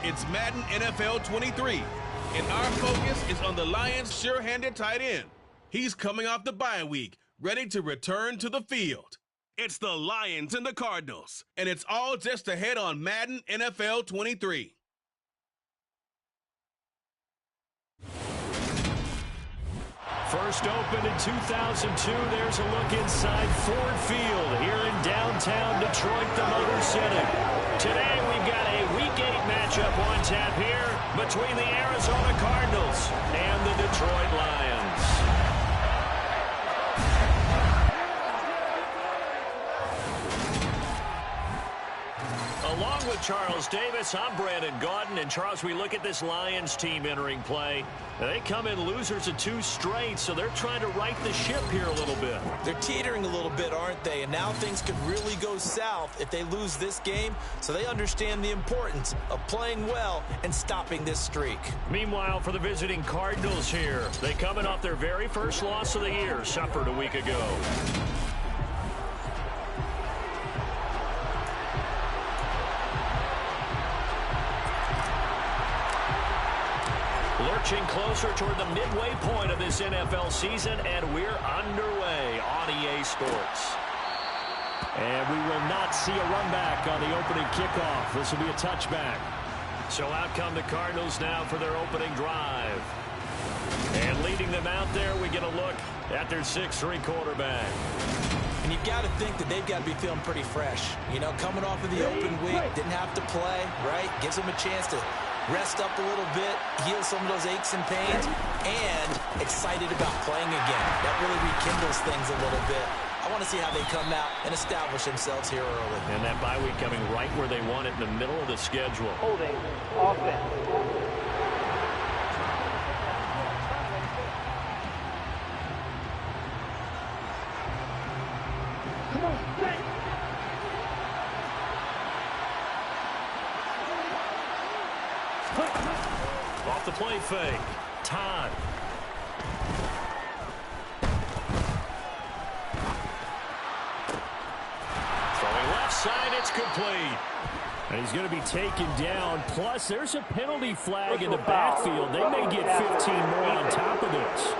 It's Madden NFL 23, and our focus is on the Lions' sure-handed tight end. He's coming off the bye week, ready to return to the field. It's the Lions and the Cardinals, and it's all just ahead on Madden NFL 23. First opened in 2002, there's a look inside Ford Field here in downtown Detroit, the Motor City. Today we've got a Week 8 matchup on tap here between the Arizona Cardinals and the Detroit Lions. Along with Charles Davis, I'm Brandon Gaudin. And Charles, we look at this Lions team entering play. They come in losers of 2 straight, so they're trying to right the ship here a little bit. They're teetering a little bit, aren't they? And now things could really go south if they lose this game, so they understand the importance of playing well and stopping this streak. Meanwhile, for the visiting Cardinals here, they coming off their very first loss of the year, suffered a week ago. Lurching closer toward the midway point of this NFL season, and we're underway on EA Sports. And we will not see a run back on the opening kickoff. This will be a touchback. So out come the Cardinals now for their opening drive. And leading them out there, we get a look at their 6'3" quarterback. And you've got to think that they've got to be feeling pretty fresh. You know, coming off of the open week, didn't have to play, right? Gives them a chance to rest up a little bit, heal some of those aches and pains, and excited about playing again. That really rekindles things a little bit. I want to see how they come out and establish themselves here early. And that bye week coming right where they want it, in the middle of the schedule. Holding offense. Off the play fake. Todd. Throwing left side, it's complete. And he's going to be taken down. Plus, there's a penalty flag in the backfield. They may get 15 more on top of this.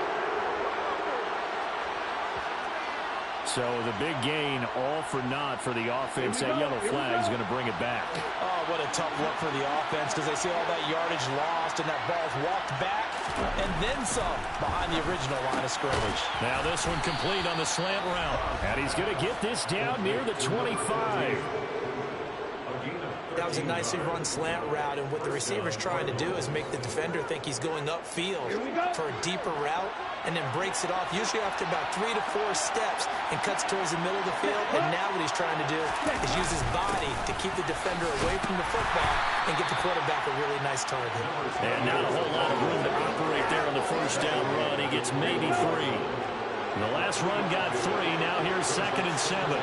So the big gain, all for naught for the offense. That yellow flag is going to bring it back. Oh, what a tough look for the offense, because they see all that yardage lost and that ball's walked back and then some behind the original line of scrimmage. Now this one complete on the slant route. And he's going to get this down near the 25. That was a nicely run slant route, and what the receiver's trying to do is make the defender think he's going upfield for a deeper route, and then breaks it off, usually after about 3 to 4 steps, and cuts towards the middle of the field. And now what he's trying to do is use his body to keep the defender away from the football and get the quarterback a really nice target. And not a whole lot of room to operate there on the first down run. He gets maybe 3. The last run got 3. Now here's 2nd and 7.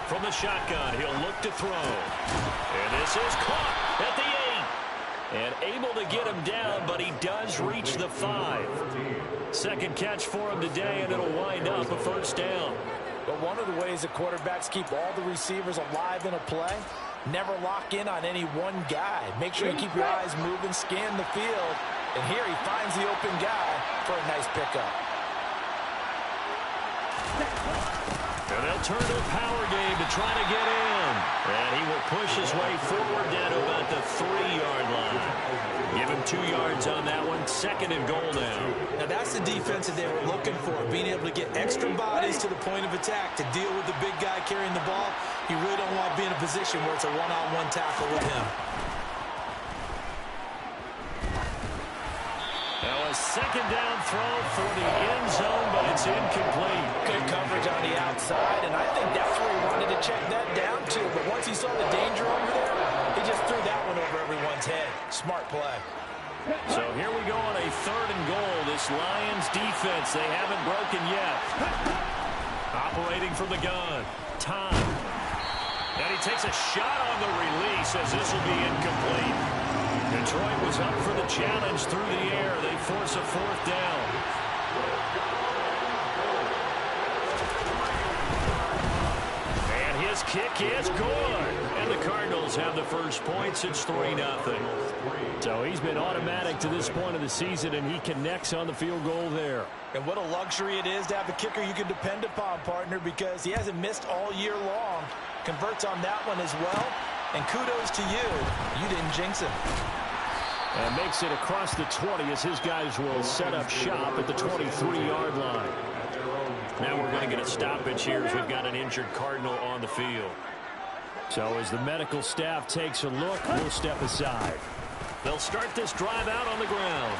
From the shotgun, he'll look to throw. And this is caught at the 8. And able to get him down, but he does reach the 5. Second catch for him today, and it'll wind up a first down. But one of the ways that quarterbacks keep all the receivers alive in a play, never lock in on any one guy. Make sure you keep your eyes moving, scan the field. And here he finds the open guy for a nice pickup. And they'll turn to a power game to try to get in. And he will push his way forward down to about the 3-yard line. Give him 2 yards on that one. 2nd and goal now. Now that's the defense that they were looking for, being able to get extra bodies to the point of attack to deal with the big guy carrying the ball. You really don't want to be in a position where it's a one-on-one tackle with him. Now a 2nd down throw for the end zone, but it's incomplete. Good coverage on the outside, and I think that's where he wanted to check that down to. But once he saw the danger over there, he just threw that one over everyone's head. Smart play. So here we go on a 3rd and goal. This Lions defense, they haven't broken yet. Operating from the gun. Time. And he takes a shot on the release as this will be incomplete. Detroit was up for the challenge through the air. They force a 4th down. And his kick is good. And the Cardinals have the first points. It's 3-0. So he's been automatic to this point of the season, and he connects on the field goal there. And what a luxury it is to have a kicker you can depend upon, partner, because he hasn't missed all year long. Converts on that one as well. And kudos to you. You didn't jinx him. And makes it across the 20 as his guys will set up shop at the 23-yard line. Now we're going to get a stoppage here as we've got an injured Cardinal on the field. So as the medical staff takes a look, we'll step aside. They'll start this drive out on the ground.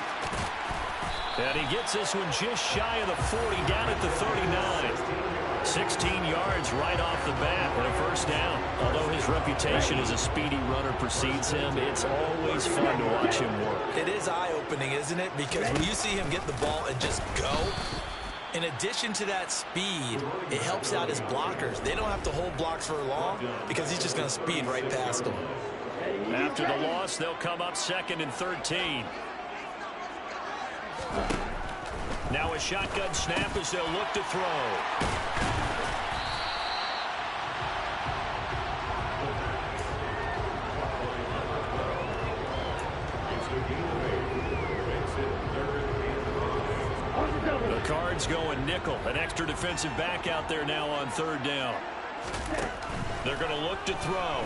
And he gets this one just shy of the 40, down at the 39. 16 yards right off the bat and a first down. Although his reputation as a speedy runner precedes him, it's always fun to watch him work. It is eye-opening, isn't it? Because when you see him get the ball and just go, in addition to that speed, it helps out his blockers. They don't have to hold blocks for long because he's just going to speed right past them. After the loss, they'll come up 2nd and 13. Now a shotgun snap as they'll look to throw. The Cards going nickel. An extra defensive back out there now on 3rd down. They're going to look to throw.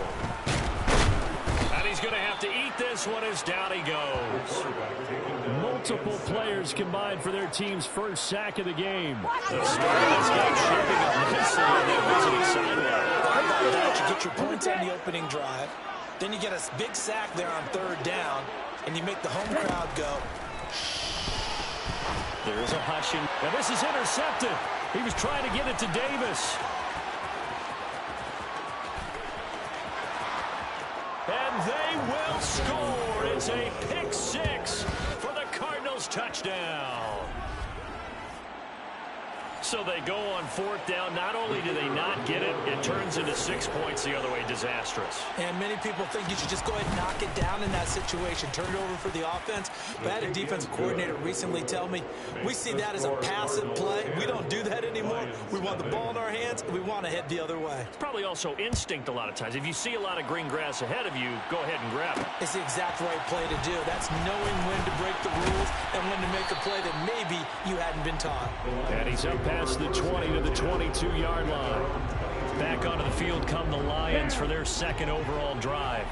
And he's going to have to eat this one as down he goes. Multiple players combined for their team's first sack of the game. The start of this game shaping up nicely on that visiting sideline. You get your points on the opening drive, then you get a big sack there on 3rd down, and you make the home crowd go. There is a hushing, and this is intercepted. He was trying to get it to Davis. And they will score. It's a pick 6 for the Cardinals touchdown. So they go on 4th down. Not only do they not get it, it turns into 6 points the other way. Disastrous. And many people think you should just go ahead and knock it down in that situation. Turn it over for the offense. But I had a defensive coordinator recently tell me, we see that as a passive play. We don't do that anymore. We want the ball in our hands, and we want to head the other way. It's probably also instinct a lot of times. If you see a lot of green grass ahead of you, go ahead and grab it. It's the exact right play to do. That's knowing when to break the rules and when to make a play that maybe you hadn't been taught. And he's up past the 20 to the 22-yard line. Back onto the field come the Lions for their 2nd overall drive.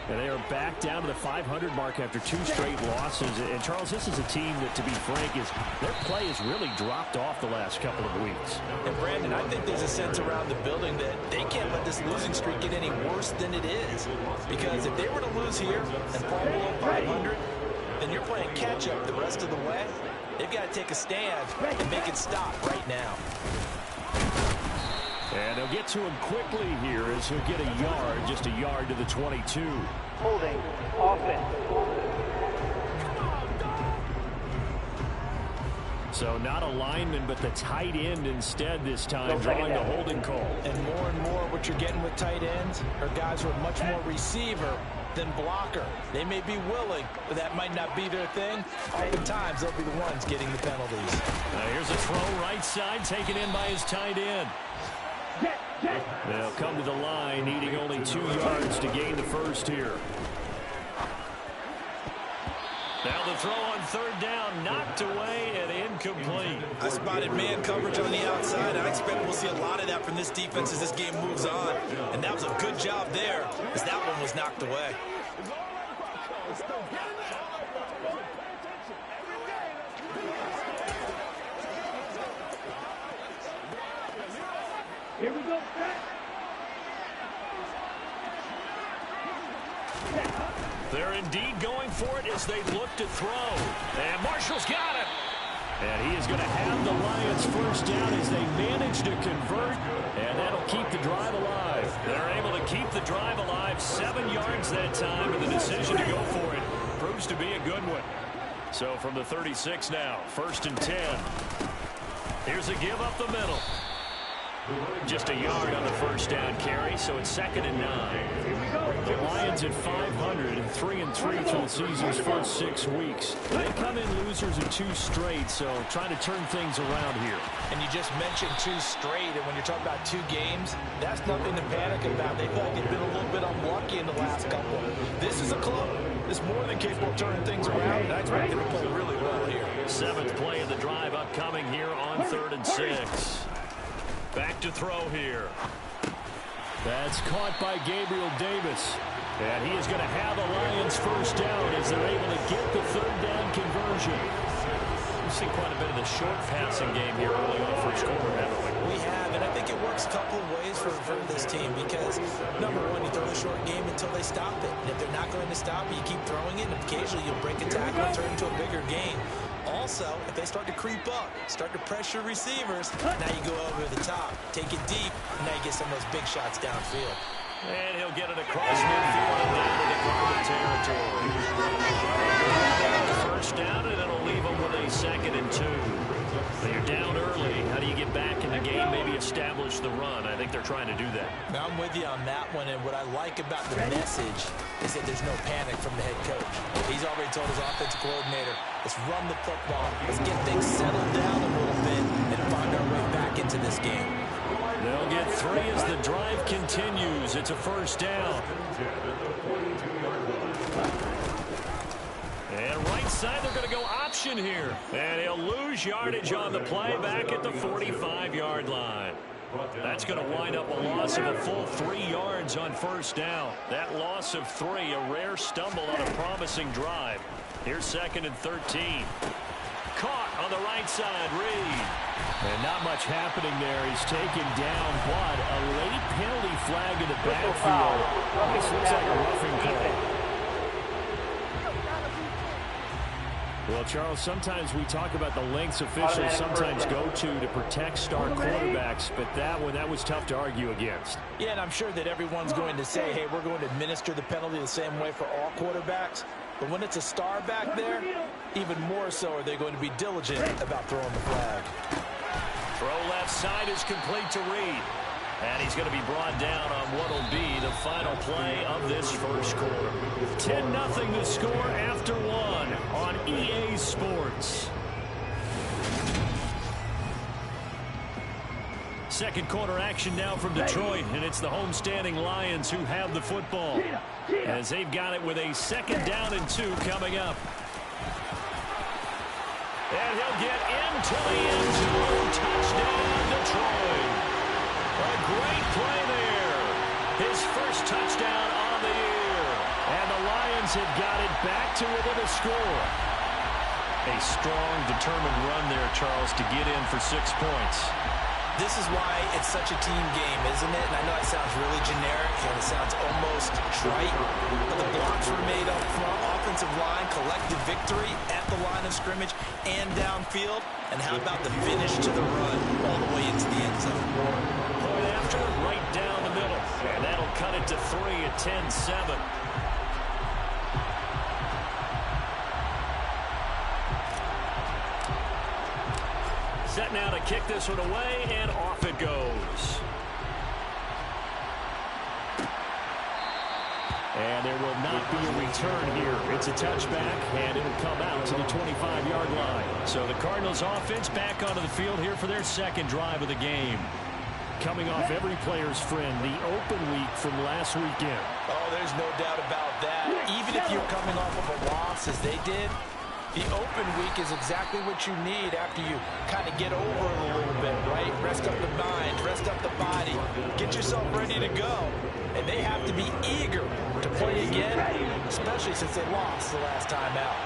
And they are back down to the 500 mark after 2 straight losses. And, Charles, this is a team that, to be frank, their play has really dropped off the last couple of weeks. And, Brandon, I think there's a sense around the building that they can't let this losing streak get any worse than it is. Because if they were to lose here and fall below 500, then you're playing catch-up the rest of the way. They've got to take a stand and make it stop right now. And they'll get to him quickly here as he'll get a yard, just a yard to the 22. Holding, offense. So not a lineman, but the tight end instead this time, drawing the holding call. And more what you're getting with tight ends are guys who are much more receiver than blocker. They may be willing, but that might not be their thing. Oftentimes, they'll be the ones getting the penalties. Now here's a throw right side, taken in by his tight end. They'll come to the line, needing only 2 yards to gain the first here. Now the throw on 3rd down, knocked away and incomplete. I spotted man coverage on the outside. I expect we'll see a lot of that from this defense as this game moves on. And that was a good job there as that one was knocked away. Here we go. They're indeed going for it as they look to throw. And Marshall's got it. And he is going to have the Lions first down as they manage to convert. And that'll keep the drive alive. They're able to keep the drive alive. 7 yards that time, and the decision to go for it proves to be a good one. So from the 36 now, 1st and 10. Here's a give up the middle. Just a yard on the first down carry, so it's 2nd and 9. The Lions at 500 and 3-3 through the season's first 6 weeks. They come in losers of 2 straight, so trying to turn things around here. And you just mentioned 2 straight, and when you're talking about 2 games, that's nothing to panic about. They feel like they've been a little bit unlucky in the last couple. This is a club that's more than capable of turning things around, and I expect them to play really well here. 7th play of the drive upcoming here on 3rd and 6. Back to throw here. That's caught by Gabriel Davis. And he is going to have the Lions first down as they're able to get the 3rd down conversion. We've seen quite a bit of the short passing game here early on first quarter, haven't we? We have, and I think it works a couple of ways for this team because, number one, you throw the short game until they stop it. And if they're not going to stop it, you keep throwing it, and occasionally you'll break a tackle and turn it into a bigger gain. Also, if they start to creep up, start to pressure receivers, now you go over the top, take it deep, and now you get some of those big shots downfield. And he'll get it across midfield and down into Cardinal territory. First down, and it'll leave them with a 2nd and 2. But you're down early. How do you get back in the game, maybe establish the run? I think they're trying to do that. Now, I'm with you on that one, and what I like about the message is that there's no panic from the head coach. He's already told his offensive coordinator, let's run the football, let's get things settled down a little bit, and find our way back into this game. They'll get 3 as the drive continues. It's a first down. And right side, they're going to go option here. And he'll lose yardage on the play back at the 45-yard line. That's going to wind up a loss of a full 3 yards on first down. That loss of 3, a rare stumble on a promising drive. Here's 2nd and 13. Caught on the right side, Reed. And not much happening there. He's taken down, but a late penalty flag in the backfield. This looks like a roughing call. Well, Charles, sometimes we talk about the lengths officials sometimes go to protect star quarterbacks, but that was tough to argue against. Yeah, and I'm sure that everyone's going to say, hey, we're going to administer the penalty the same way for all quarterbacks. But when it's a star back there, even more so are they going to be diligent about throwing the flag. Throw left side is complete to Reed. And he's going to be brought down on what will be the final play of this first quarter. 10-0 the score after 1 on EA Sports. Second quarter action now from Detroit, and it's the homestanding Lions who have the football as they've got it with a 2nd down and 2 coming up. And he'll get into the end zone. Touchdown, Detroit. A great play there. His first touchdown on the year. And the Lions have got it back to within a score. A strong, determined run there, Charles, to get in for 6 points. This is why it's such a team game, isn't it? And I know it sounds really generic and it sounds almost trite, but the blocks were made up front, offensive line, collective victory at the line of scrimmage and downfield. And how about the finish to the run all the way into the end zone? Point after, right down the middle. And that'll cut it to 3 at 10-7. Set now to kick this one away, and off it goes. And there will not be a return here. It's a touchback, and it'll come out to the 25-yard line. So the Cardinals offense back onto the field here for their 2nd drive of the game. Coming off every player's friend, the open week from last weekend. Oh, there's no doubt about that. Even if you're coming off of a loss as they did, the open week is exactly what you need after you kind of get over it a little bit, right? Rest up the mind, rest up the body, get yourself ready to go. And they have to be eager to play again, especially since they lost the last time out.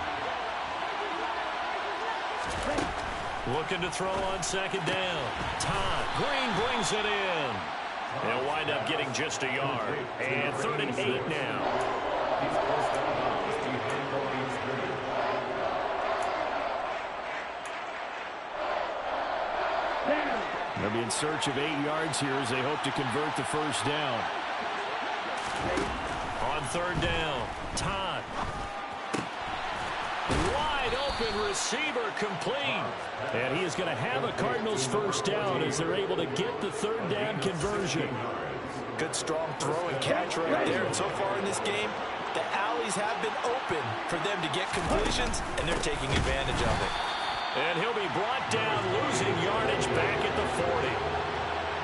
Looking to throw on 2nd down. Todd Green brings it in. They'll wind up getting just a yard. And 3rd and 8 now. They'll be in search of 8 yards here as they hope to convert the first down. On 3rd down, Todd. Wide open open receiver complete. And he is going to have a Cardinals first down as they're able to get the third down conversion. Good strong throw and catch right there. And so far in this game, the alleys have been open for them to get completions, and they're taking advantage of it. And he'll be brought down, losing yardage back at the 40.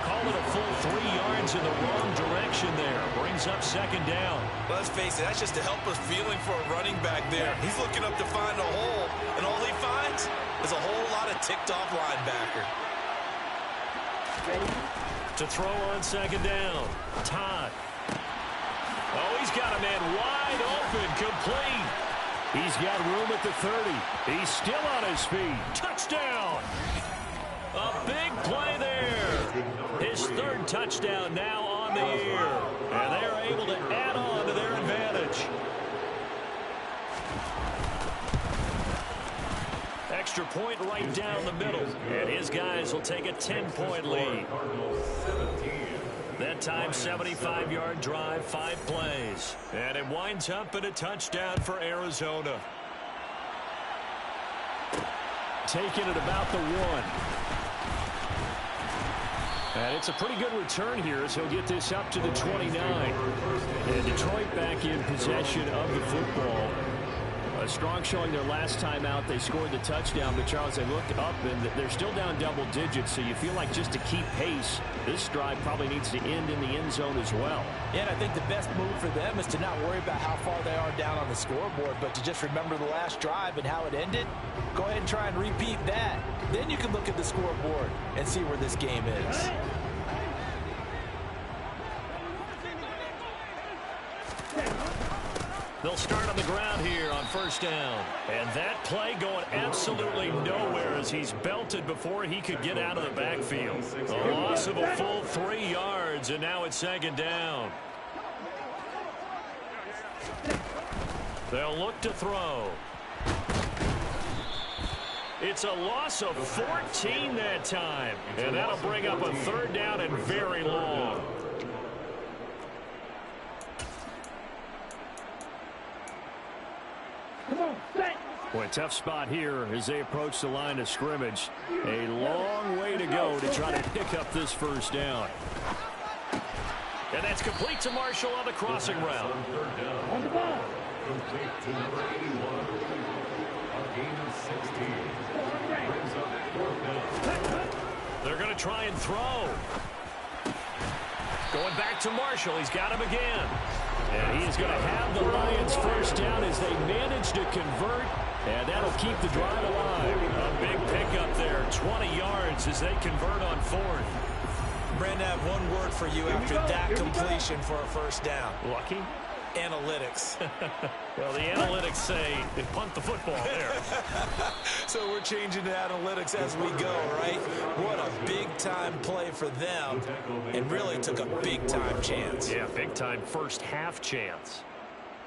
Call it a full 3 yards in the wrong direction there. Brings up second down. Let's face it, that's just a helpless feeling for a running back there. He's looking up to find a hole, and all he finds is a whole lot of ticked-off linebacker. To throw on second down, Todd. Oh, he's got a man wide open, complete. He's got room at the 30. He's still on his feet. Touchdown! A big play there. His third touchdown now on the year. And they're able to add on to their advantage. Extra point right down the middle. And his guys will take a 10-point lead. That time, 75-yard drive, 5 plays. And it winds up in a touchdown for Arizona. Taking it about the 1. And it's a pretty good return here as he'll get this up to the 29. And Detroit back in possession of the football. A strong showing their last time out. They scored the touchdown, but Charles, they looked up, and they're still down double digits, so you feel like just to keep pace, this drive probably needs to end in the end zone as well. Yeah, and I think the best move for them is to not worry about how far they are down on the scoreboard, but to just remember the last drive and how it ended. Go ahead and try and repeat that. Then you can look at the scoreboard and see where this game is. They'll start on the ground here on first down. And that play going absolutely nowhere as he's belted before he could get out of the backfield. A loss of a full 3 yards, and now it's second down. They'll look to throw. It's a loss of 14 that time. And that'll bring up a third down and very long. Boy, tough spot here as they approach the line of scrimmage. A long way to go to try to pick up this first down. And that's complete to Marshall on the crossing route. On the ball. Complete to number 81. A gain of 16. Brings up fourth down. They're going to try and throw. Going back to Marshall. He's got him again. And he is going to have the Lions first down as they manage to convert. And that'll keep the drive alive. A big pickup there. 20 yards as they convert on fourth. Brandon, I have one word for you after that completion for a first down. Lucky? Analytics. Well, the analytics say they punt the football there. So we're changing to analytics as we go, right? What a big-time play for them, and really took a big-time chance. Yeah, big-time first-half chance.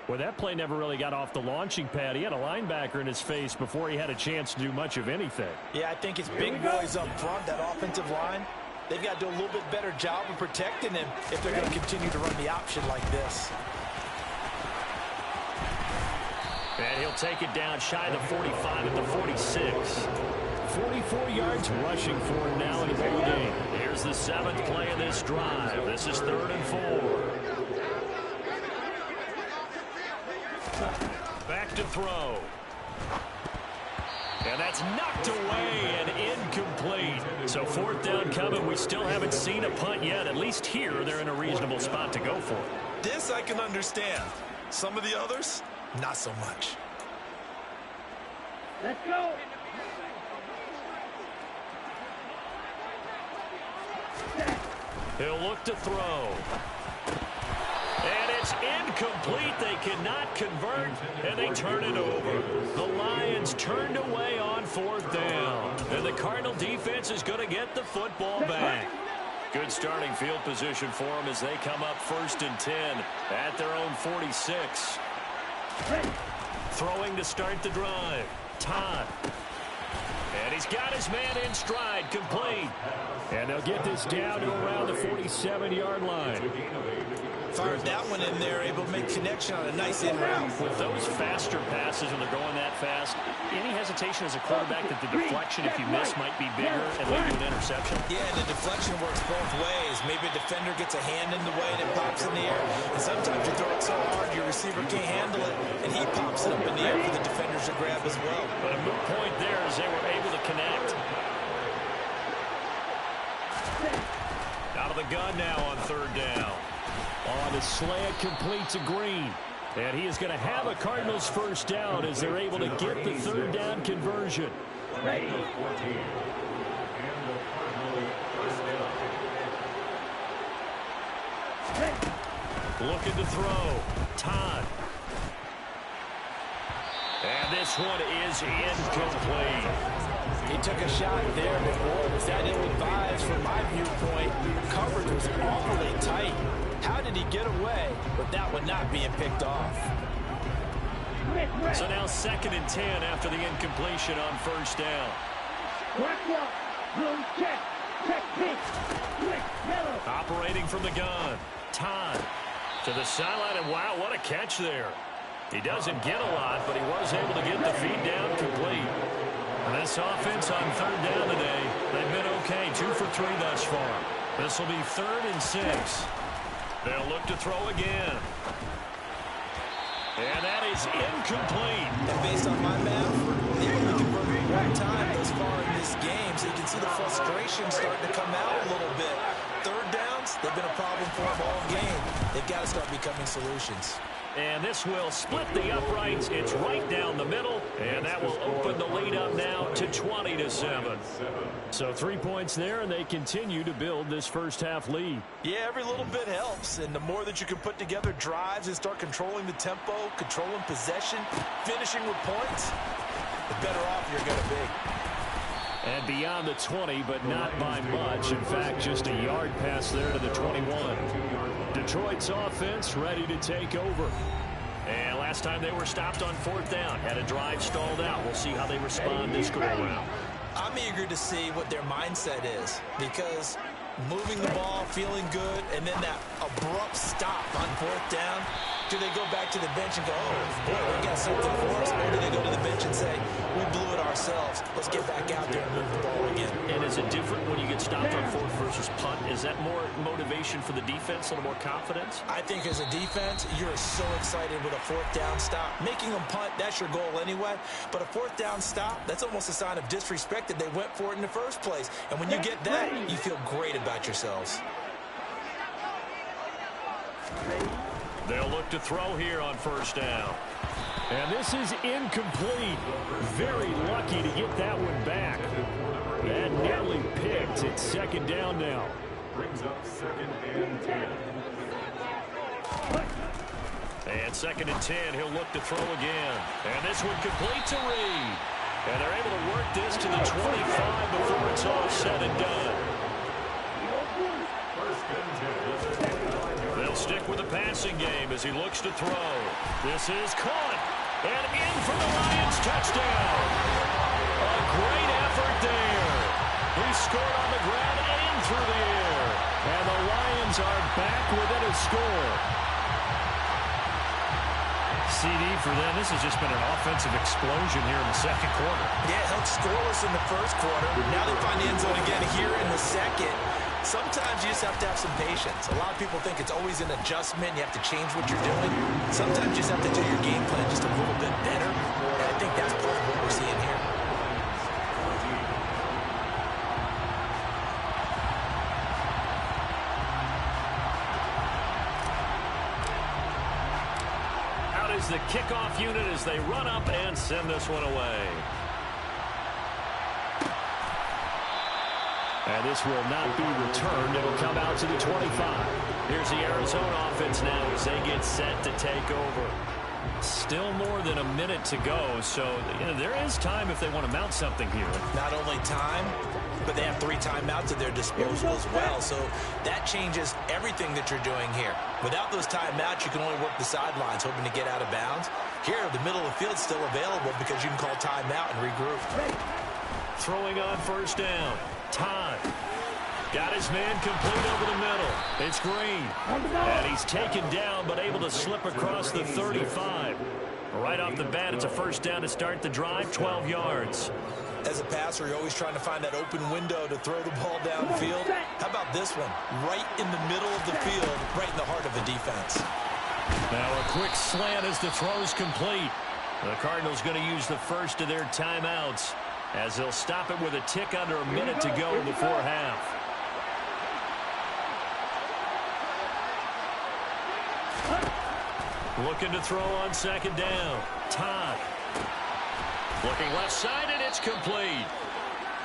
Well, that play never really got off the launching pad. He had a linebacker in his face before he had a chance to do much of anything. Yeah, I think it's big boys up front, that offensive line. They've got to do a little bit better job of protecting him if they're going to continue to run the option like this. And he'll take it down shy of the 45 at the 46. 44 yards rushing for him now in the ball game. Here's the 7th play of this drive. This is 3rd and 4. Back to throw. And that's knocked away and incomplete. So 4th down coming. We still haven't seen a punt yet. At least here, they're in a reasonable spot to go for it. This I can understand. Some of the others, not so much. Let's go. He'll look to throw. And it's incomplete. They cannot convert, and they turn it over. The Lions turned away on 4th down. And the Cardinal defense is going to get the football back. Good starting field position for them as they come up 1st and 10 at their own 46. Throwing to start the drive. Todd. And he's He's got his man in stride, complete. And they'll get this down to around the 47-yard line. Fired that one in there, able to make connection on a nice in route. With those faster passes when they're going that fast, any hesitation as a quarterback that the deflection, if you miss, might be bigger and lead to an interception? Yeah, and the deflection works both ways. Maybe a defender gets a hand in the way and it pops in the air. And sometimes you throw it so hard your receiver can't handle it, and he pops it up in the air for the defenders to grab as well. But a moot point there as they were able to connect. Out of the gun now on third down. On the slant, complete to Green. And he is going to have a Cardinals first down as they're able to get the third down conversion. Ready. 14. And the Cardinals first down. Looking to throw. Todd. And this one is incomplete. He took a shot there, but boy, was that ill-advised from my viewpoint. Coverage was awfully tight. How did he get away with that one not being picked off? So now 2nd and 10 after the incompletion on first down. Operating from the gun. Todd to the sideline, and wow, what a catch there. He doesn't get a lot, but he was able to get the feed down complete. And this offense on third down today, they've been okay. 2 for 3 thus far. This will be 3rd and 6. They'll look to throw again. And that is incomplete. And based on my math, they've only converted 1 time thus far in this game, so you can see the frustration starting to come out a little bit. Third downs, they've been a problem for them all game. They've got to start becoming solutions. And this will split the uprights. It's right down the middle, and that will open the lead up now to 20-7. So 3 points there, and they continue to build this first half lead. Yeah, every little bit helps, and the more that you can put together drives and start controlling the tempo, controlling possession, finishing with points, the better off you're going to be. And beyond the 20, but not by much. In fact, just a yard pass there to the 21. Detroit's offense ready to take over. And last time they were stopped on 4th down, had a drive stalled out. We'll see how they respond this go-around. I'm eager to see what their mindset is, because moving the ball, feeling good, and then that abrupt stop on 4th down, do they go back to the bench and go, oh, boy, we got something for us? Or do they go to the bench and say, we blew it ourselves. Let's get back out there and move the ball again. And is it different when you get stopped on 4th versus punt? Is that more motivation for the defense, a little more confidence? I think as a defense, you're so excited with a 4th down stop. Making them punt, that's your goal anyway. But a 4th down stop, that's almost a sign of disrespect that they went for it in the first place. And when you get that, you feel great about yourselves. They'll look to throw here on first down. And this is incomplete. Very lucky to get that one back. That nearly picked. It's 2nd down now. Brings up 2nd and 10. And 2nd and 10, he'll look to throw again. And this one complete to Reed. And they're able to work this to the 25 before it's all said and done. They'll stick with the passing game as he looks to throw. This is caught. And in for the Lions touchdown. A great effort there. He scored on the ground and through the air. And the Lions are back within a score. CD for them. This has just been an offensive explosion here in the 2nd quarter. Yeah, held scoreless in the 1st quarter. Now they find the end zone again here in the 2nd. Sometimes you just have to have some patience. A lot of people think it's always an adjustment. You have to change what you're doing. Sometimes you just have to do your game plan just a little bit better. And I think that's part of what we're seeing here. Out is the kickoff unit as they run up and send this one away. And this will not be returned. It'll come out to the 25. Here's the Arizona offense now as they get set to take over. Still more than a minute to go, so there is time if they want to mount something here. Not only time, but they have 3 timeouts at their disposal as well, so that changes everything that you're doing here. Without those timeouts, you can only work the sidelines, hoping to get out of bounds. Here, the middle of the field is still available because you can call timeout and regroup. throwing on first down. Todd got his man complete over the middle. It's Green. And he's taken down but able to slip across the 35. Right off the bat, it's a first down to start the drive, 12 yards. As a passer, you're always trying to find that open window to throw the ball downfield. How about this one? Right in the middle of the field, right in the heart of the defense. Now a quick slant as the throw's complete. The Cardinals going to use the first of their timeouts as they'll stop it with a tick under a minute to go before half. Looking to throw on second down. Todd. Looking left side, and it's complete.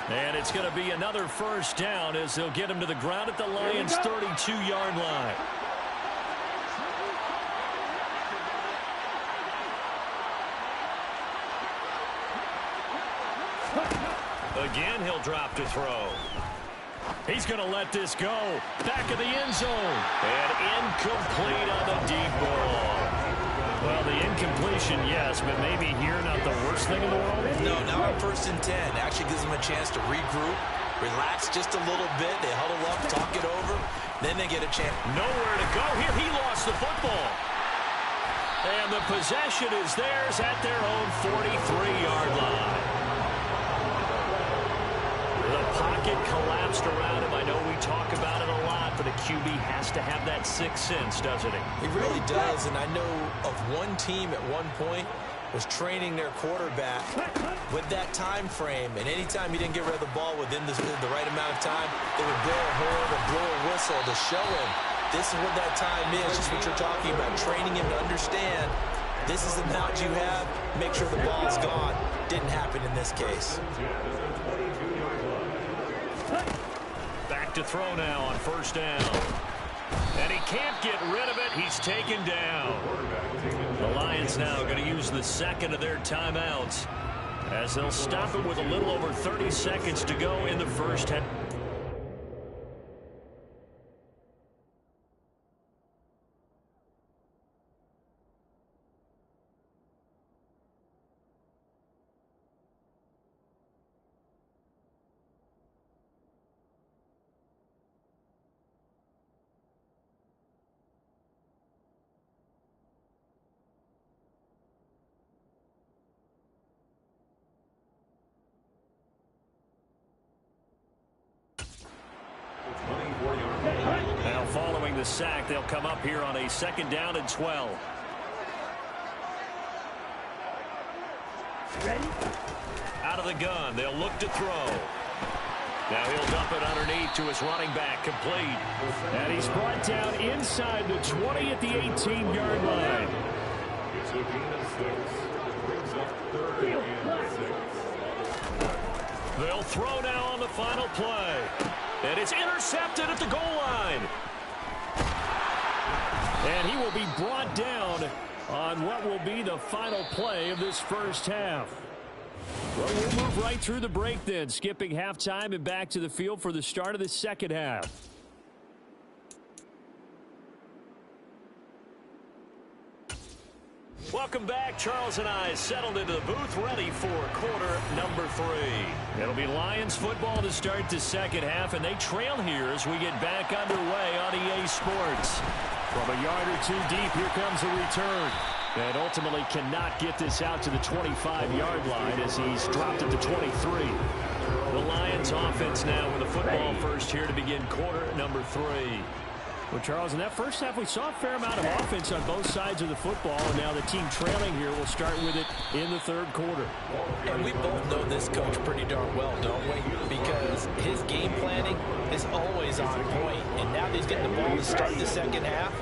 And it's going to be another first down as they'll get him to the ground at the Lions' 32-yard line. Again, he'll drop to throw. He's going to let this go. Back of the end zone. And incomplete on the deep ball. Well, the incompletion, yes, but maybe here not the worst thing in the world. No, now on 1st and 10. Actually gives them a chance to regroup, relax just a little bit. They huddle up, talk it over. Then they get a chance. Nowhere to go here. He lost the football. And the possession is theirs at their own 43-yard line. The pocket collapsed around him. I know we talk about it a lot, but a QB has to have that sixth sense, doesn't he? He really does, and I know of one team at one point was training their quarterback with that time frame, and anytime he didn't get rid of the ball within the right amount of time, they would blow a horn or blow a whistle to show him this is what that time is, just what you're talking about, training him to understand this is the amount you have, make sure the ball is gone. Didn't happen in this case. Back to throw now on first down. And he can't get rid of it. He's taken down. The Lions now going to use the second of their timeouts as they'll stop it with a little over 30 seconds to go in the first half. Now following the sack, they'll come up here on a second down and 12. Ready? Out of the gun, they'll look to throw. Now he'll dump it underneath to his running back, complete. And he's brought down inside the 20 at the 18-yard line. It's a gain of 6. Brings up 3rd and 6. They'll throw now on the final play. And it's intercepted at the goal line. And he will be brought down on what will be the final play of this first half. Well, we'll move right through the break then, skipping halftime and back to the field for the start of the second half. Welcome back. Charles and I settled into the booth, ready for quarter number 3. It'll be Lions football to start the second half, and they trail here as we get back underway on EA Sports. From a yard or two deep, here comes a return. And ultimately cannot get this out to the 25-yard line as he's dropped it to 23. The Lions offense now with the football first here to begin quarter number 3. Well, Charles, in that first half, we saw a fair amount of offense on both sides of the football, and now the team trailing here will start with it in the third quarter. And we both know this coach pretty darn well, don't we? Because his game planning is always on point, and now that he's getting the ball to start the second half,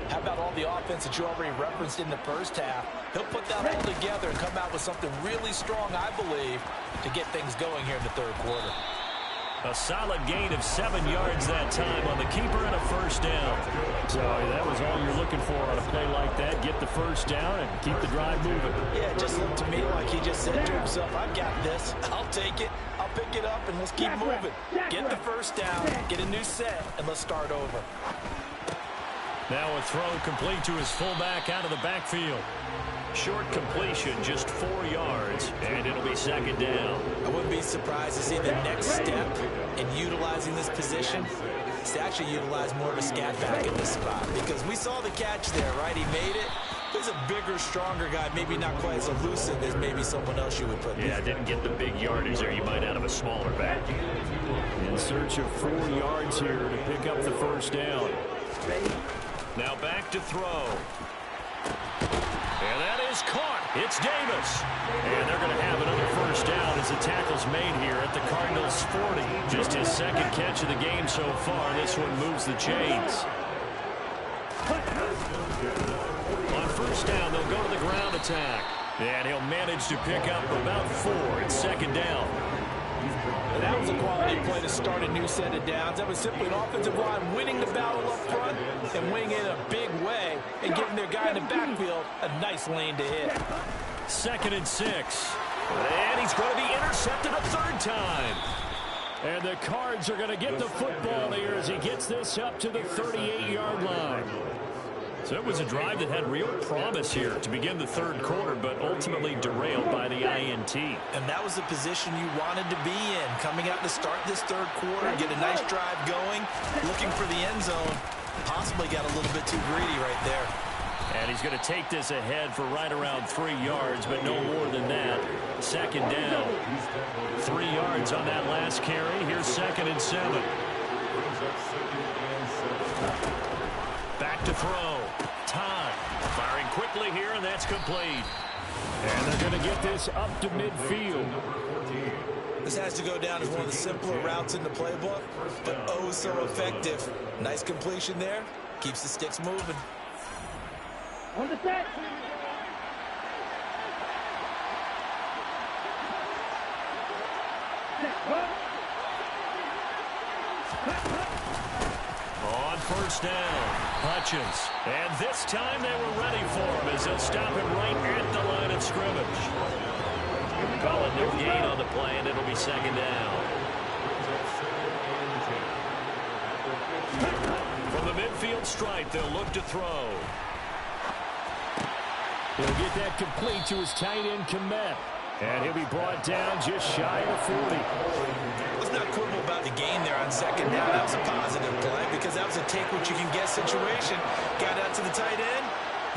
how about all the offense that you already referenced in the first half? He'll put that all together and come out with something really strong, I believe, to get things going here in the third quarter. A solid gain of 7 yards that time on the keeper and a first down. So that was all you're looking for on a play like that. Get the first down and keep the drive moving. Yeah, it just looked to me like he just said to himself, I've got this. I'll take it. I'll pick it up, and let's keep moving. Get the first down, get a new set, and let's start over. Now a throw complete to his fullback out of the backfield. Short completion, just 4 yards, and it'll be second down. I wouldn't be surprised to see the next step in utilizing this position is to actually utilize more of a scat back in this spot, because we saw the catch there, right? He made it. There's a bigger, stronger guy, maybe not quite as elusive as maybe someone else you would put. Yeah, didn't get the big yardage there you might out of a smaller back. In search of 4 yards here to pick up the first down. Now back to throw. And that is caught. It's Davis. And they're going to have another first down as the tackle's made here at the Cardinals' 40. Just his second catch of the game so far. This one moves the chains. On first down, they'll go to the ground attack. And he'll manage to pick up about 4. It's second down. And that was a quality play to start a new set of downs. That was simply an offensive line winning the battle up front and winning it in a big way and giving their guy in the backfield a nice lane to hit. 2nd and 6. And he's going to be intercepted a third time. And the Cards are going to get the football here as he gets this up to the 38-yard line. So it was a drive that had real promise here to begin the third quarter, but ultimately derailed by the INT. And that was the position you wanted to be in, coming out to start this third quarter, get a nice drive going, looking for the end zone. Possibly got a little bit too greedy right there. And he's going to take this ahead for right around 3 yards, but no more than that. Second down. 3 yards on that last carry. Here's 2nd and 7. Back to throw. Todd firing quickly here, and that's complete. And they're going to get this up to midfield. This has to go down as one of the simpler routes in the playbook, but oh so effective. Nice completion there. Keeps the sticks moving. On the set. On first down, Hutchins. And this time they were ready for him as they'll stop him right at the line of scrimmage. Call it no gain on the play, and it'll be second down. From the midfield stripe, they'll look to throw. He'll get that complete to his tight end, Kmet. And he'll be brought down just shy of 40. Let's not quibble about the gain there on second down. That was a positive play because that was a take-what-you-can-get situation. Got out to the tight end.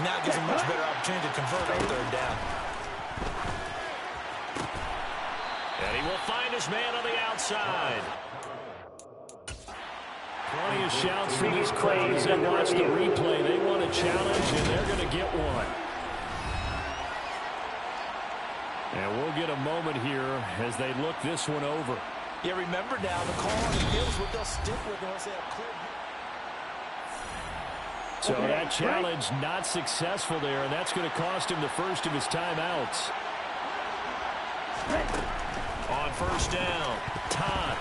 Now it gives him much better opportunity to convert on third down. And he will find his man on the outside. Plenty of shouts from this crowd as they watch the replay. They want a challenge, and they're going to get one. And we'll get a moment here as they look this one over. Yeah, remember now, the call on the field is what they'll stick with once they have clear. So that challenge not successful there, and that's going to cost him the first of his timeouts. On first down, Todd.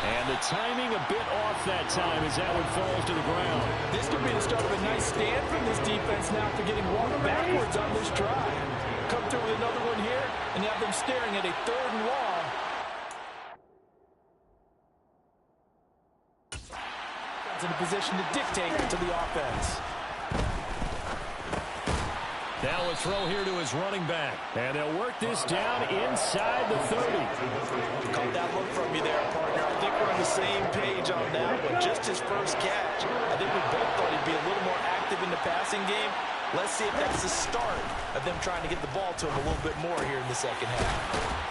And the timing a bit off that time as that one falls to the ground. This could be the start of a nice stand from this defense now for getting walked backwards on this drive. Come through with another one here, and you have them staring at a 3rd and long. In a position to dictate to the offense. Now a throw here to his running back. And they'll work this down inside the 30. Caught that look from you there, partner. I think we're on the same page on that one. Just his first catch. I think we both thought he'd be a little more active in the passing game. Let's see if that's the start of them trying to get the ball to him a little bit more here in the second half.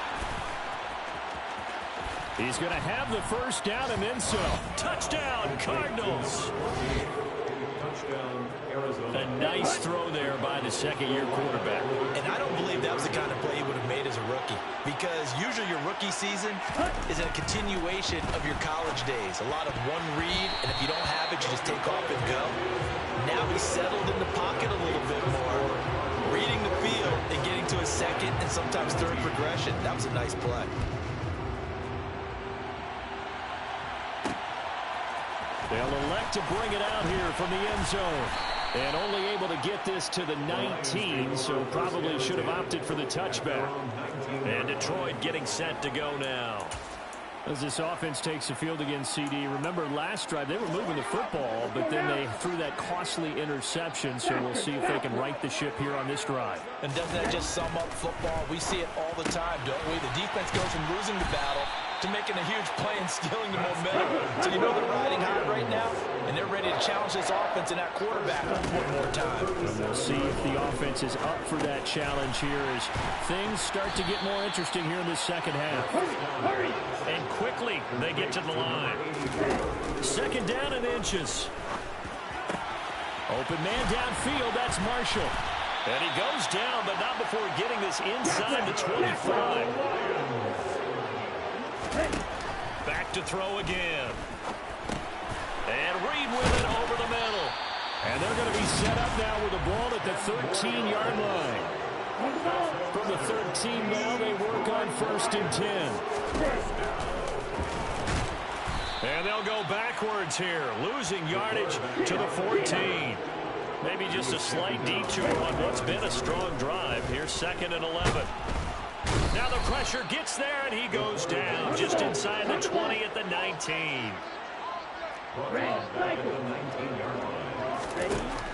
He's going to have the first down and then some. Touchdown, Cardinals. Touchdown, Arizona. A nice throw there by the second-year quarterback. And I don't believe that was the kind of play he would have made as a rookie, because usually your rookie season is a continuation of your college days. A lot of one read, and if you don't have it, you just take off and go. Now he's settled in the pocket a little bit more, reading the field and getting to his second and sometimes third progression. That was a nice play. They'll elect to bring it out here from the end zone. And only able to get this to the 19, so probably should have opted for the touchback. And Detroit getting set to go now. As this offense takes the field against CD, remember last drive they were moving the football, but then they threw that costly interception, so we'll see if they can right the ship here on this drive. And doesn't that just sum up football? We see it all the time, don't we? The defense goes from losing the battle to making a huge play and stealing the momentum. So you know they're riding high right now, and they're ready to challenge this offense and that quarterback one more time. And we'll see if the offense is up for that challenge here as things start to get more interesting here in the second half. Hurry! And quickly they get to the line. Second down and inches. Open man downfield, that's Marshall. And he goes down, but not before getting this inside the 25. Back to throw again. And Reed with it over the middle. And they're going to be set up now with the ball at the 13-yard line. From the 13 now, they work on 1st and 10. And they'll go backwards here, losing yardage to the 14. Maybe just a slight detour on what's been a strong drive. Here's 2nd and 11. Now the pressure gets there, and he goes down just inside the 20 at the 19.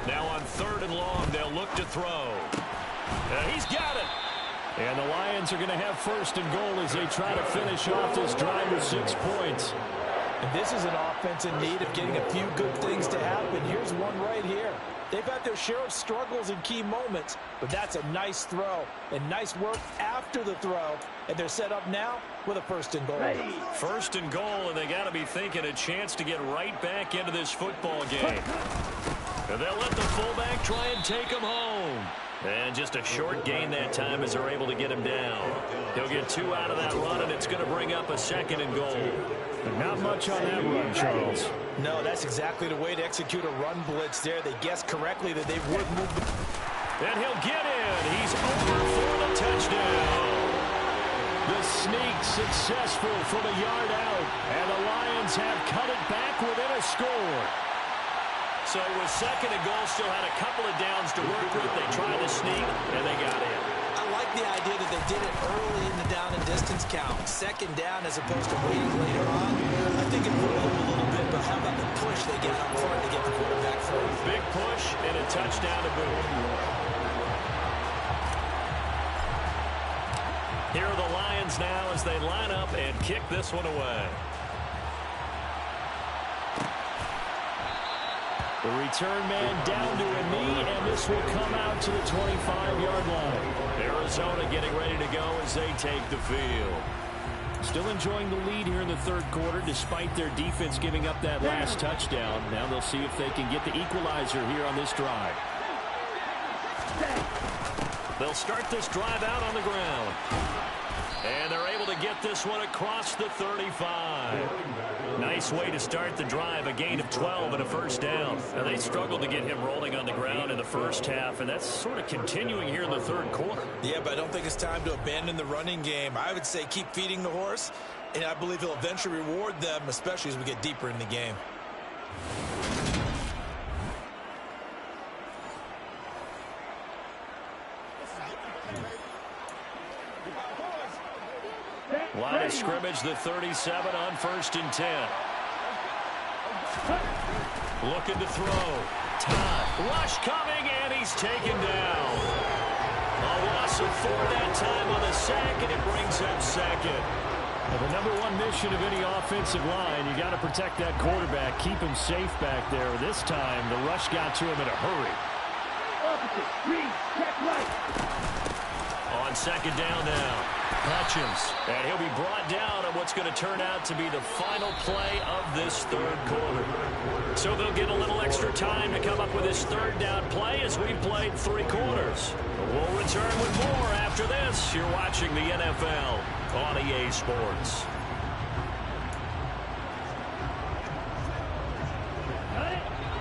Now on 3rd and long, they'll look to throw. He's got it. And the Lions are going to have 1st and goal as they try to finish off this drive with 6 points. And this is an offense in need of getting a few good things to happen. Here's one right here. They've had their share of struggles in key moments, but that's a nice throw and nice work after the throw. And they're set up now with a 1st and goal. 1st and goal, and they got to be thinking a chance to get right back into this football game. And they'll let the fullback try and take him home. And just a short gain that time as they're able to get him down. He'll get 2 out of that run, and it's going to bring up a 2nd and goal. But not much on that run, Charles. No, that's exactly the way to execute a run blitz there. They guessed correctly that they would move the... And he'll get in. He's over for the touchdown. The sneak successful from a yard out. And the Lions have cut it back within a score. So with 2nd and goal, still had a couple of downs to work with. They tried to sneak, and they got in. I like the idea that they did it early in the down and distance count. 2nd down as opposed to waiting later on. I think it fooled them a little bit, but how about the push they got up front to get the quarterback through? Big push and a touchdown to boot. Here are the Lions now as they line up and kick this one away. The return man down to a knee, and this will come out to the 25-yard line. Arizona getting ready to go as they take the field. Still enjoying the lead here in the 3rd quarter, despite their defense giving up that last touchdown. Now they'll see if they can get the equalizer here on this drive. They'll start this drive out on the ground. And they're able to get this one across the 35. Nice way to start the drive, a gain of 12 and a 1st down. Now they struggled to get him rolling on the ground in the 1st half, and that's sort of continuing here in the 3rd quarter. Yeah, but I don't think it's time to abandon the running game. I would say keep feeding the horse, and I believe he'll eventually reward them, especially as we get deeper in the game. Line of scrimmage, the 37 on 1st and 10. Looking to throw. Todd. Rush coming, and he's taken down. A loss of 4 that time on the sack, and it brings up 2nd. Well, the #1 mission of any offensive line, you got to protect that quarterback, keep him safe back there. This time, the rush got to him in a hurry. On 2nd down now. Hutchins, and he'll be brought down on what's going to turn out to be the final play of this 3rd quarter. So they'll get a little extra time to come up with this 3rd down play as we've played 3 quarters. We'll return with more after this. You're watching the NFL on EA Sports.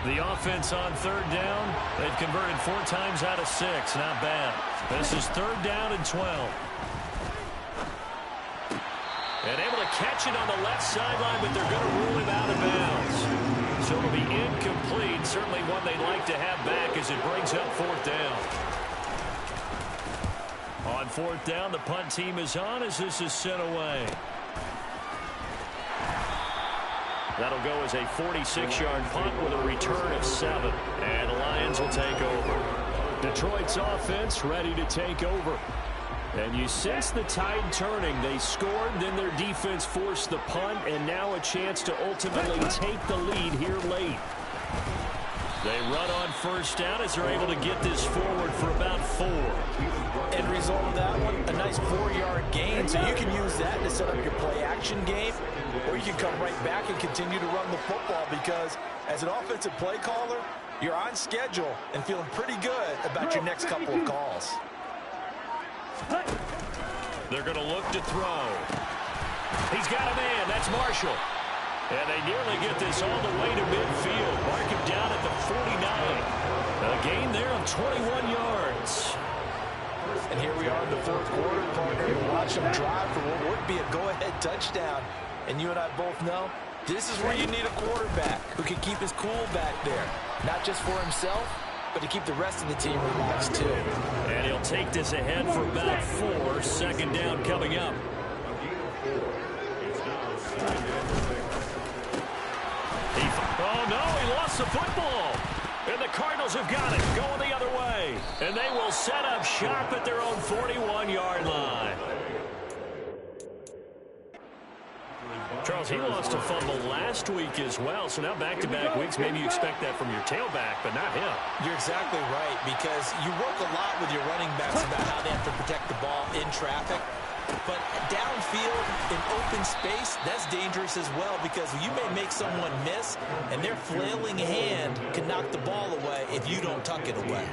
The offense on 3rd down, they've converted 4 times out of 6. Not bad. This is 3rd down and 12. And able to catch it on the left sideline, but they're going to rule him out of bounds. So it'll be incomplete. Certainly one they'd like to have back as it brings up 4th down. On 4th down, the punt team is on as this is sent away. That'll go as a 46-yard punt with a return of 7. And the Lions will take over. Detroit's offense ready to take over. And you sense the tide turning. They scored, then their defense forced the punt, and now a chance to ultimately take the lead here late. They run on first down as they're able to get this forward for about 4. End result of that one, a nice 4-yard gain. So you can use that to set up your play-action game, or you can come right back and continue to run the football because as an offensive play caller, you're on schedule and feeling pretty good about your next couple of calls. They're going to look to throw. He's got a man. That's Marshall. And they nearly get this all the way to midfield. Mark him down at the 49. A gain there of 21 yards. And here we are in the fourth quarter, partner. You watch them drive for what would be a go-ahead touchdown. And you and I both know this is where you need a quarterback who can keep his cool back there. Not just for himself, but to keep the rest of the team relaxed too. And he'll take this ahead for about 4. Second down coming up. Oh, no, he lost the football. And the Cardinals have got it, going the other way. And they will set up shop at their own 41-yard line. Charles, he lost a fumble last week as well, so now back-to-back weeks, maybe you expect that from your tailback, but not him. You're exactly right, because you work a lot with your running backs about how they have to protect the ball in traffic. But downfield, in open space, that's dangerous as well because you may make someone miss, and their flailing hand can knock the ball away if you don't tuck it away.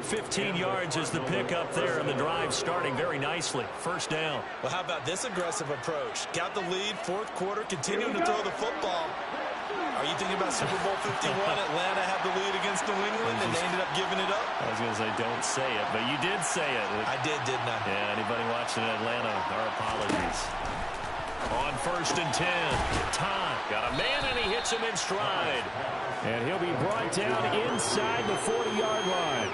15 yards is the pickup there, and the drive starting very nicely. First down. Well, how about this aggressive approach? Got the lead, fourth quarter, continuing to throw the football. Are you thinking about Super Bowl 51? Atlanta had the lead against New England, and they ended up giving it up? I was going to say, don't say it, but you did say it. I did, didn't I? Yeah, anybody watching Atlanta, our apologies. On first and 10, Todd got a man, and he hits him in stride. And he'll be brought down inside the 40-yard line.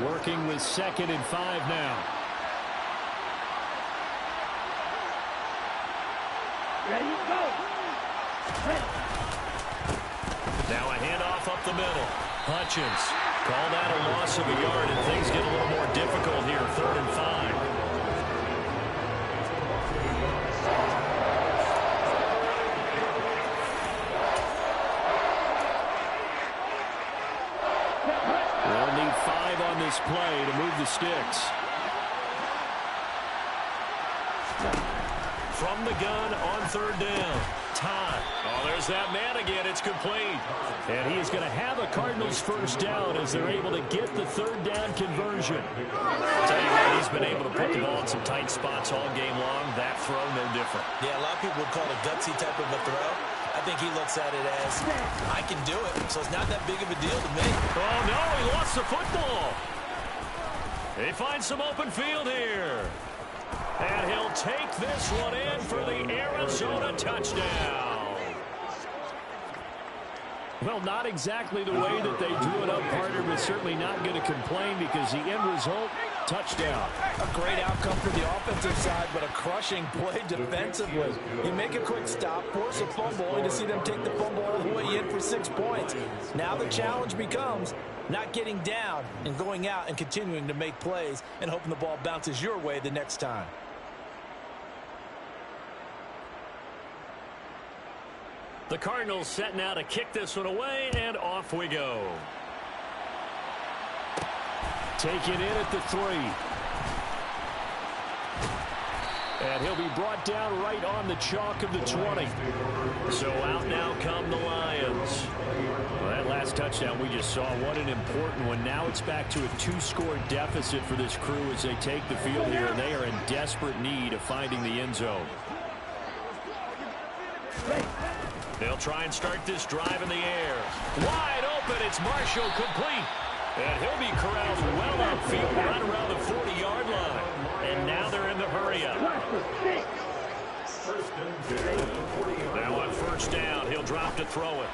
Working with 2nd and 5 now. Ready, go. Now a handoff up the middle. Hutchins call that a loss of a yard, and things get a little more difficult here. 3rd and 5. They'll need 5 on this play to move the sticks. From the gun on 3rd down. Todd. Oh, there's that man again. It's complete. And he is going to have a Cardinals first down as they're able to get the 3rd down conversion. I'll tell you what, he's been able to put the ball in some tight spots all game long. That throw, no different. Yeah, a lot of people would call it a gutsy type of a throw. I think he looks at it as, I can do it, so it's not that big of a deal to me. Oh, no, he lost the football. They find some open field here. And he'll take this one in for the Arizona touchdown. Well, not exactly the way that they drew it up, partner, but certainly not going to complain because the end result, touchdown. A great outcome for the offensive side, but a crushing play defensively. You make a quick stop, force a fumble, only to see them take the fumble all the way in for 6 points. Now the challenge becomes not getting down and going out and continuing to make plays and hoping the ball bounces your way the next time. The Cardinals setting out to kick this one away, and off we go. Taken in at the 3. And he'll be brought down right on the chalk of the 20. So out now come the Lions. Well, that last touchdown we just saw, what an important one. Now it's back to a 2-score deficit for this crew as they take the field here, and they are in desperate need of finding the end zone. They'll try and start this drive in the air. Wide open, it's Marshall, complete. And he'll be corralled well upfield right around the 40-yard line. And now they're in the hurry-up. Now on first down, he'll drop to throw it.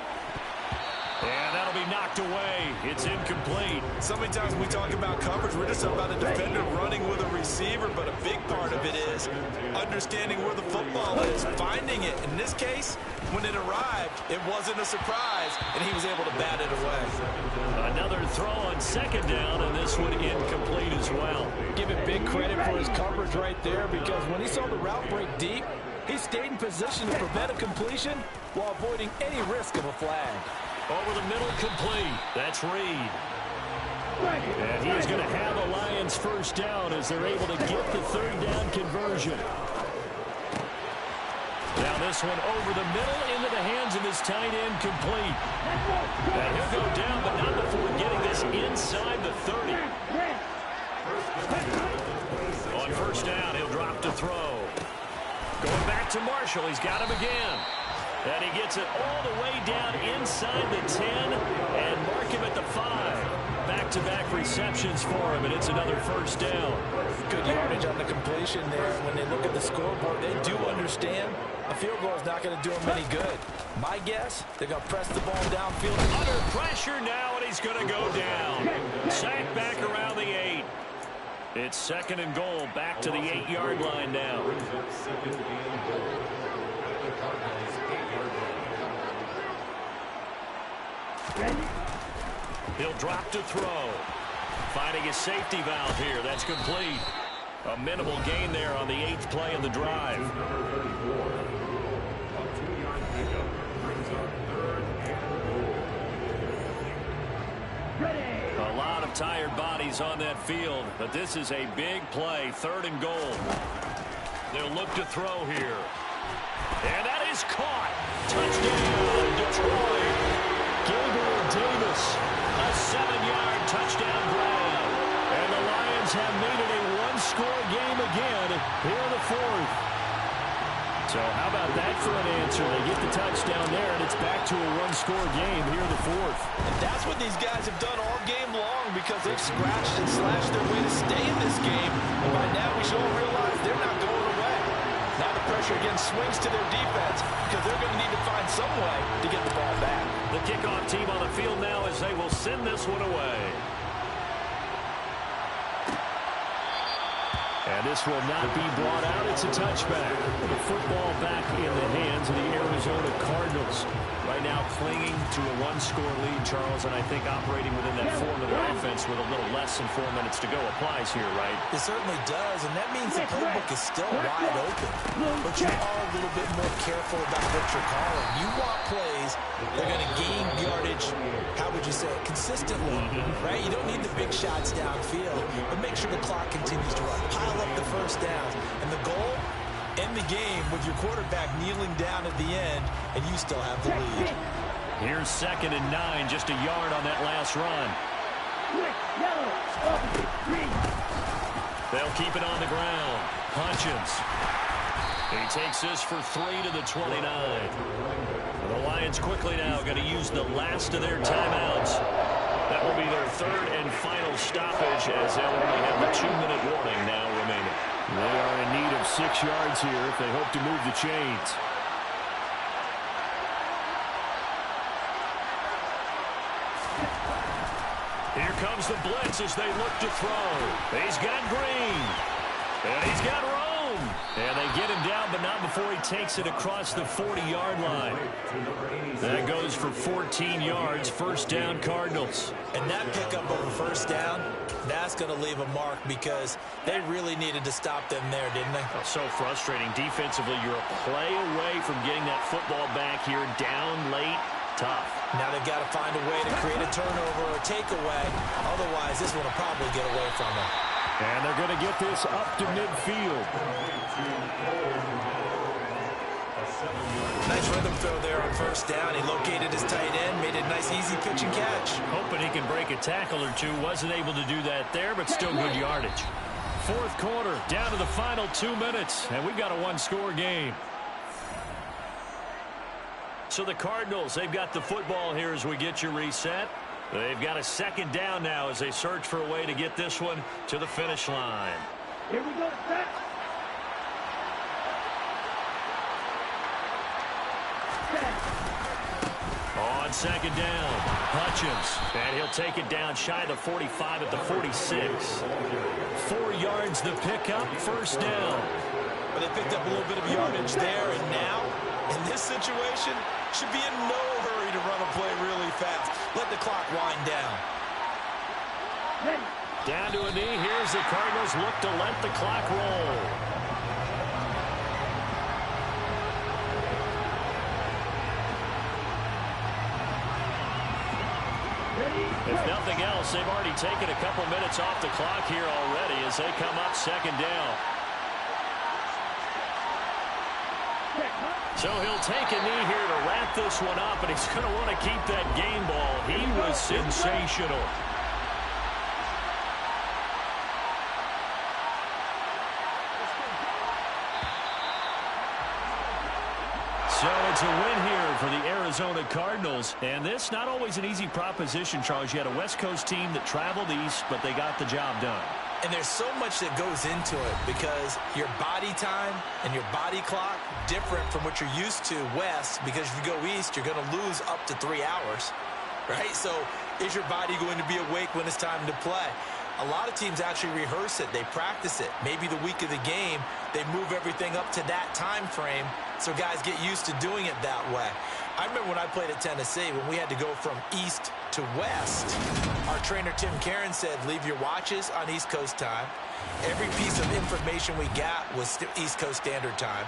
And that'll be knocked away. It's incomplete. So many times when we talk about coverage, we're just about a defender running with a receiver, but a big part of it is understanding where the football is, finding it. In this case, when it arrived, it wasn't a surprise, and he was able to bat it away. Another throw on second down, and this one incomplete as well. Give it big credit for his coverage right there, because when he saw the route break deep, he stayed in position to prevent a completion while avoiding any risk of a flag. Over the middle, complete. That's Reed. And he is going to have a Lions first down as they're able to get the third down conversion. Now this one over the middle into the hands of his tight end, complete. And he'll go down, but not before getting this inside the 30. On first down, he'll drop to throw. Going back to Marshall. He's got him again. And he gets it all the way down inside the 10 and mark him at the 5. Back-to-back receptions for him, and it's another first down. Good yardage on the completion there. When they look at the scoreboard, they do understand a field goal is not going to do them any good. My guess, they're going to press the ball downfield. Under pressure now, and he's going to go down. Sacked back around the 8. It's second and goal, back to the 8-yard line now. He'll drop to throw. Finding his safety valve here. That's complete. A minimal gain there on the 8th play of the drive. A lot of tired bodies on that field, but this is a big play, third and goal. They'll look to throw here. And that is caught. Touchdown, Detroit. Gabriel Davis, a 7-yard touchdown grab. And the Lions have made it a one-score game again here in the 4th. So how about that for an answer? They get the touchdown there, and it's back to a one-score game here in the 4th. And that's what these guys have done all game long, because they've scratched and slashed their way to stay in this game. And by now we should all realize they're not going away. Now the pressure again swings to their defense, because they're going to need to find some way to get the ball back. The kickoff team on the field now as they will send this one away. And this will not be brought out. It's a touchback. The football back in the hands of the Arizona Cardinals. Right now clinging to a one-score lead, Charles, and I think operating within that form of their offense with a little less than 4 minutes to go applies here, right? It certainly does, and that means the playbook is still wide open. But you are a little bit more careful about what you're calling. You want plays, they're going to gain yardage, how would you say it, consistently, right? You don't need the big shots downfield, but make sure the clock continues to run. Pile up the first downs, and the goal, end the game with your quarterback kneeling down at the end, and you still have the lead. Here's 2nd and 9, just a yard on that last run. They'll keep it on the ground. Hutchins. He takes this for 3 to the 29. The Lions quickly now going to use the last of their timeouts. That will be their 3rd and final stoppage, as they'll only have a 2-minute warning now remaining. They are in need of 6 yards here if they hope to move the chains. Here comes the blitz as they look to throw. He's got Green. And he's got Rome. And they get him down, but not before he takes it across the 40-yard line. That goes for 14 yards. First down, Cardinals. And that pickup over first down, that's going to leave a mark, because they really needed to stop them there, didn't they? So frustrating. Defensively, you're a play away from getting that football back here. Down late, tough. Now they've got to find a way to create a turnover or a takeaway. Otherwise, this one will probably get away from them. And they're going to get this up to midfield. Nice rhythm throw there on first down. He located his tight end, made it a nice, easy pitch and catch. Hoping he can break a tackle or two. Wasn't able to do that there, but still good yardage. 4th quarter, down to the final 2 minutes, and we've got a one-score game. So the Cardinals, they've got the football here as we get you reset. They've got a 2nd down now as they search for a way to get this one to the finish line. Here we go, set. On on second down. Hutchins. And he'll take it down shy of the 45 at the 46. 4 yards the pickup, first down. But they picked up a little bit of yardage there, and now, in this situation, should be in no hurry to run a play really fast. Let the clock wind down. Down to a knee. Here's the Cardinals look to let the clock roll. If nothing else, they've already taken a couple minutes off the clock here already as they come up second down. So he'll take a knee here to wrap this one up, and he's going to want to keep that game ball. He was sensational. So it's a win here for the Arizona Cardinals. And this, not always an easy proposition, Charles. You had a West Coast team that traveled east, but they got the job done. And there's so much that goes into it because your body time and your body clock different from what you're used to west, because if you go east, you're going to lose up to 3 hours, right? So is your body going to be awake when it's time to play? A lot of teams actually rehearse it. They practice it. Maybe the week of the game, they move everything up to that time frame so guys get used to doing it that way. I remember when I played at Tennessee, when we had to go from east to west, our trainer Tim Karen said, leave your watches on East Coast time. Every piece of information we got was East Coast Standard Time.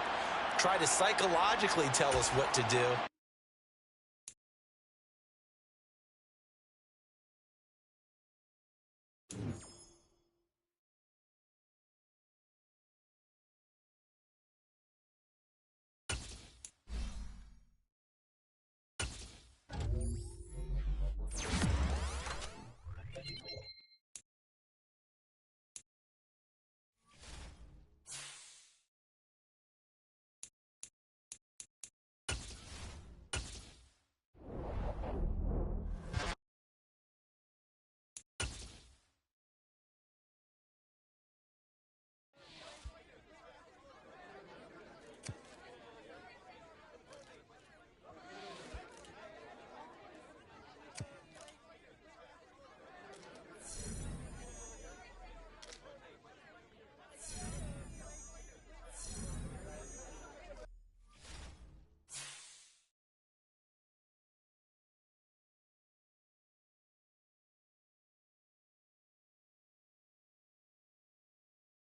Try to psychologically tell us what to do.